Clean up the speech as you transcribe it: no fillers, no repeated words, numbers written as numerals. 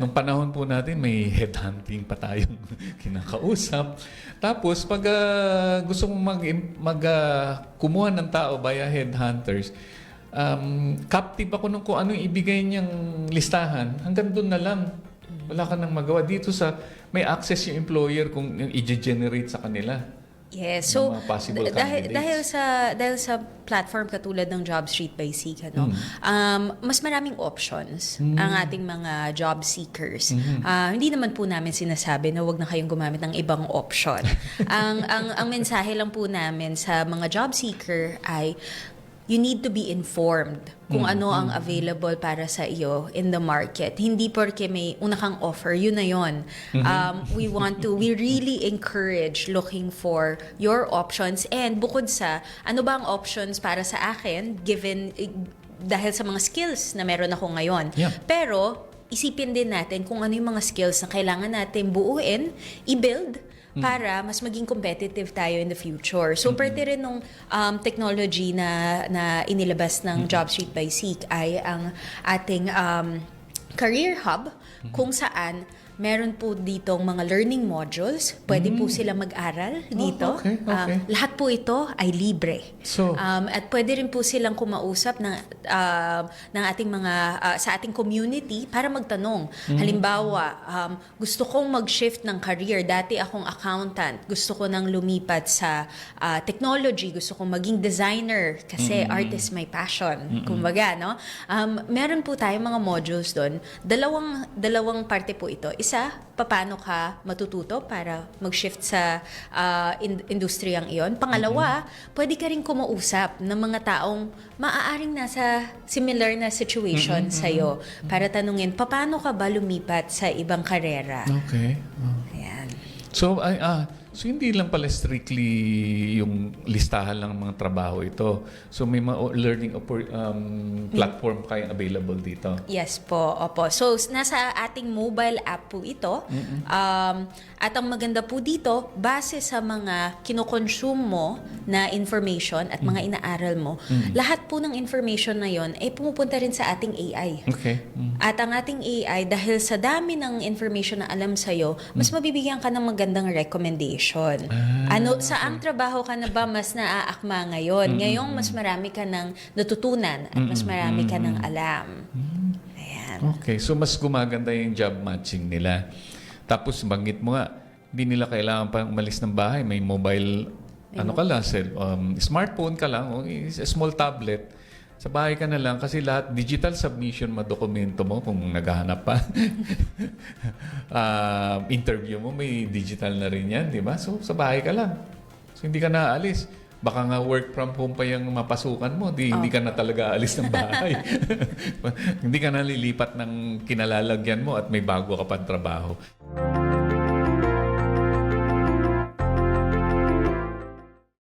Nung panahon po natin, may headhunting pa tayong kinakausap. Tapos, pag gusto mong kumuha ng tao via headhunters, captive ako nung kung ano yung ibigay niyang listahan. Hanggang doon na lang. Wala ka nang magawa. Dito may access yung employer kung i-generate sa kanila. Yes. ng So, mga possible candidates. dahil sa platform katulad ng JobStreet by Seek, mas maraming options ang ating mga job seekers. Hindi naman po namin sinasabi na wag na kayong gumamit ng ibang option. ang mensahe lang po namin sa mga job seeker ay you need to be informed kung ano ang available para sa iyo in the market. Hindi porke may una kang offer, yun na yun. We really encourage looking for your options, and bukod sa ano ba ang options para sa akin given dahil sa mga skills na meron ako ngayon. Yeah. Pero isipin din natin kung ano yung mga skills na kailangan natin buuin, i-build, para mas maging competitive tayo in the future. So, parte rin nung technology na inilabas ng JobStreet by Seek ay ang ating career hub, kung saan meron po ditong mga learning modules. Pwede po sila mag-aral dito. Okay. Lahat po ito ay libre. So, At pwede rin po silang kumausap ng ating mga sa ating community para magtanong. Halimbawa, gusto kong mag-shift ng career. Dati akong accountant. Gusto ko nang lumipat sa technology. Gusto kong maging designer kasi art is my passion. Kumbaga, no? Meron po tayong mga modules doon. Dalawang parte po ito. Isa, paano ka matututo para mag-shift sa industriyang iyon. Pangalawa, pwede ka rin kumausap ng mga taong maaaring nasa similar na situation sa'yo para tanungin, paano ka ba lumipat sa ibang karera? okay. Ayan. So, so hindi lang pala strictly yung listahan lang ng mga trabaho ito. So may mga learning platform kayong available dito. Yes po, opo. So, nasa ating mobile app po ito. At ang maganda po dito, base sa mga kinoconsume mo na information at mga inaaral mo, lahat po ng information na yon ay pumupunta rin sa ating AI. Okay. At ang ating AI, dahil sa dami ng information na alam sa'yo, mas mabibigyan ka ng magandang recommendation. Saang trabaho ka na ba mas naaakma ngayon? Ngayong mas marami ka ng natutunan at mas marami ka ng alam. Ayan. Okay, so mas gumaganda yung job matching nila. Tapos banggit mo nga, hindi nila kailangan pa umalis ng bahay. May mobile, smartphone ka lang, o a small tablet. Sa bahay ka na lang kasi lahat digital submission dokumento mo kung naghahanap pa. Interview mo may digital na rin yan, di ba? So sa bahay ka lang. So hindi ka naaalis. Baka nga work from home pa yung mapasukan mo, hindi ka na talaga aalis ng bahay. Hindi ka na lilipat ng kinalalagyan mo at may bago ka pang trabaho.